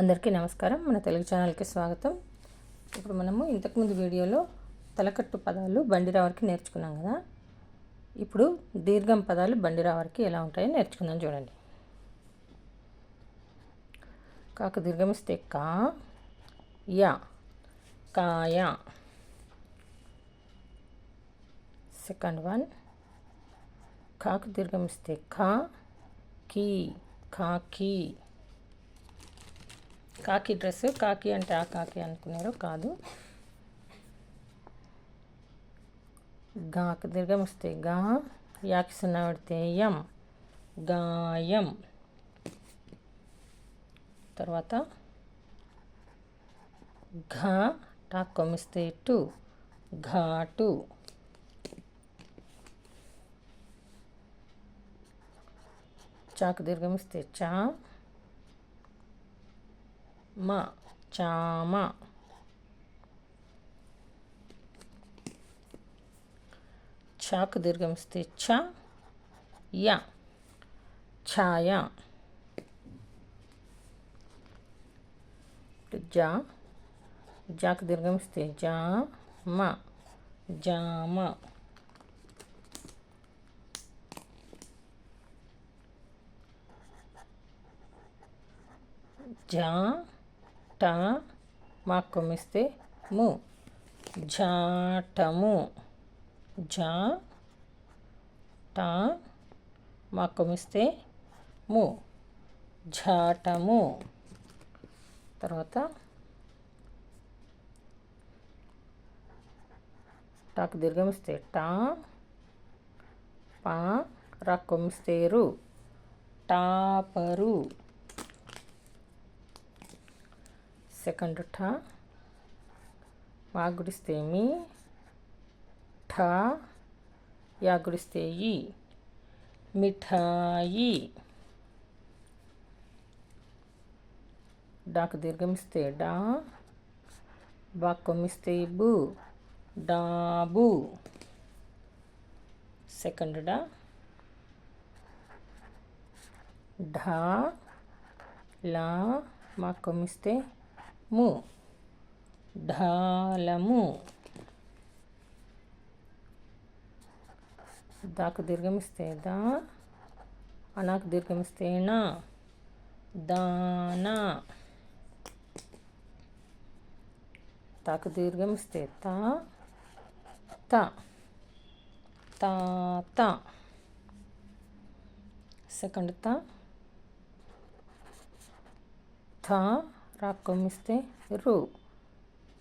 అందరికీ నమస్కారం. మన తెలుగు ఛానల్కి స్వాగతం. ఇప్పుడు మనము ఇంతకుముందు వీడియోలో తలకట్టు పదాలు బండిరావరికి నేర్చుకున్నాం కదా. ఇప్పుడు దీర్ఘం పదాలు బండిరావరికి ఎలా ఉంటాయో నేర్చుకుందాం. చూడండి. కాకు దీర్ఘమిస్తే కా యా, కాయ. Second one. కాకు దీర్ఘమిస్తే ఖా కీ, కాకి. కాకి డ్రెస్, కాకి అంటే ఆ కాకి అనుకున్నారు, కాదు. గాకు దీర్ఘం వస్తే గా, యాకి సున్నా పెడితే యం, గాయం. తర్వాత ఘా, టాక్ కొమ్మిస్తే టు, ఘాటు. చాకు దీర్ఘమిస్తే చా మా, చామ. చాకు దీర్ఘమిస్తే ఛ యా, ఛాయ. జా, జాకు దీర్ఘమిస్తే జా మా, జామ. జా, టా, మా కొమ్మిస్తే ము, జాటము. జా, టా, మా కొమ్మిస్తే ము, జాటము. తర్వాత టాకు దీర్ఘమిస్తే టా పా, రా కొమ్మిస్తే రు, టాపరు. సెకండ్ ఠా, మా గుడిస్తే మీ, ఠా, యా గుడిస్తే ఈ, మిఠాయి. డాకు దీర్ఘమిస్తే డా, బా కొమ్మిస్తే బు, డాబు. సెకండ్ డా, ఢా, లా, మా కొమ్మిస్తే ము, ఢాలము. దాకు దీర్ఘమిస్తే దా, అనాకు దీర్ఘమిస్తే నా, దానా. తాకు దీర్ఘమిస్తే తా త, తాత. సెకండ్ తా, థా, రా కొమ్మిస్తే రు,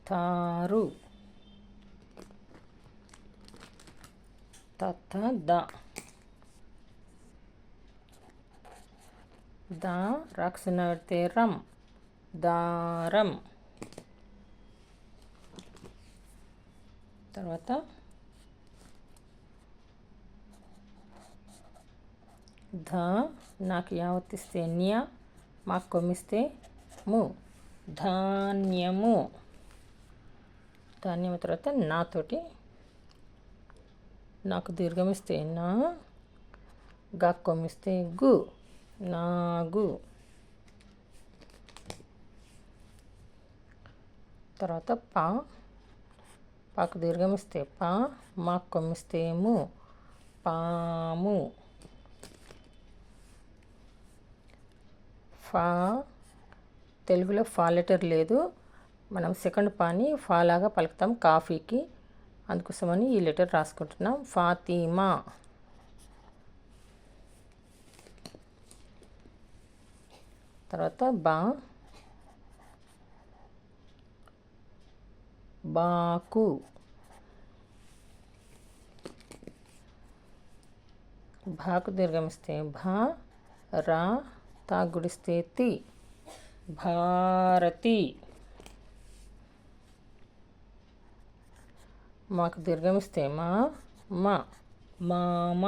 తారు. తత ద, దా, రాకు సున్నా పెడితే రం, దారం. తర్వాత ధా, నాకు యావత్తిస్తే న్య, మాకు కొమ్మిస్తే ము, ధాన్యము. ధాన్యము తర్వాత నాతోటి నాకు దీర్ఘమిస్తే నా, గా కొమ్మిస్తే గు, నాగు. తర్వాత పా, పాకు దీర్ఘమిస్తే పా, మాకు కొమ్మిస్తే ము, పాము. ఫా, తెలుగులో ఫా లెటర్ లేదు, మనం సెకండ్ పాని ఫా లాగా పలుకుతాం కాఫీకి, అందుకోసమని ఈ లెటర్ రాసుకుంటున్నాం. ఫాతిమా. తర్వాత బా, బాకు. భాకు దీర్ఘమిస్తే భా, రా, తా గుడిస్తే తి, భారతి. మాకు దీర్ఘమిస్తే మా, మా, మామ.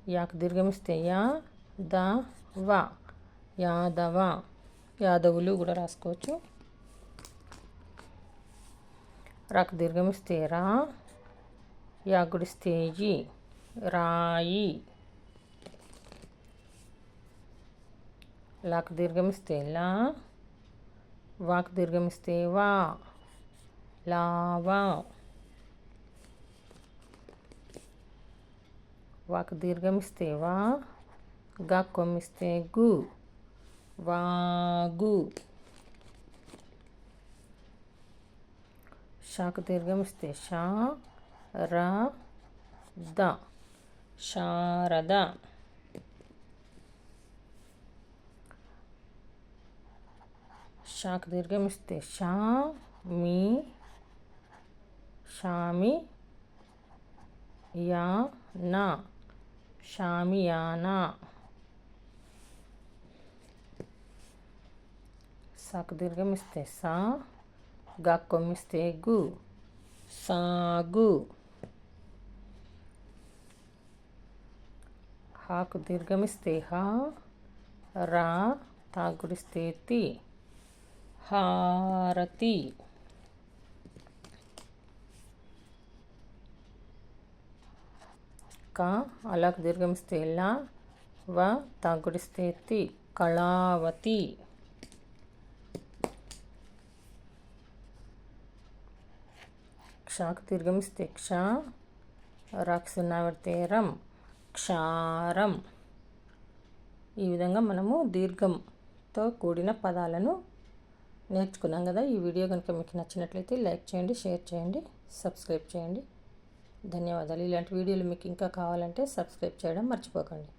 యాకు దీర్ఘమిస్తే యా, దా, వా, యాదవ. యాదవులు కూడా రాసుకోవచ్చు. రాకు దీర్ఘమిస్తే రా, యా గుడిస్తే ఈ, రాయి. లాకు దీర్ఘమిస్తే లా, వాకు దీర్ఘమిస్తే వా, లావా. వాకు దీర్ఘమిస్తే వా, గా కొమ్మిస్తే గు, వాగు. షాకు దీర్ఘమిస్తే షా, రా, ద, శారద. షాకు దీర్ఘమిస్తే షా, మీ, షామి, యా, నా, షామియానా. సాకు దీర్ఘమిస్తే సా, గా కొమ్మిస్తే గు, సాగు. హాకు దీర్ఘమిస్తే హా, రా, తాగుడిస్తే తి, హారతి. కా, అలాకు దీర్ఘమిస్తే లా, వ, తాగుడిస్తే తి, కళావతి. క్షాకు దీర్ఘమిస్తే క్ష, రాకు సున్నా పెడితే రం, క్షారం. ఈ విధంగా మనము దీర్ఘంతో కూడిన పదాలను నేర్చుకున్నాం కదా. ఈ వీడియో కనుక మీకు నచ్చినట్లయితే లైక్ చేయండి, షేర్ చేయండి, సబ్స్క్రైబ్ చేయండి. ధన్యవాదాలు. ఇలాంటి వీడియోలు మీకు ఇంకా కావాలంటే సబ్స్క్రైబ్ చేయడం మర్చిపోకండి.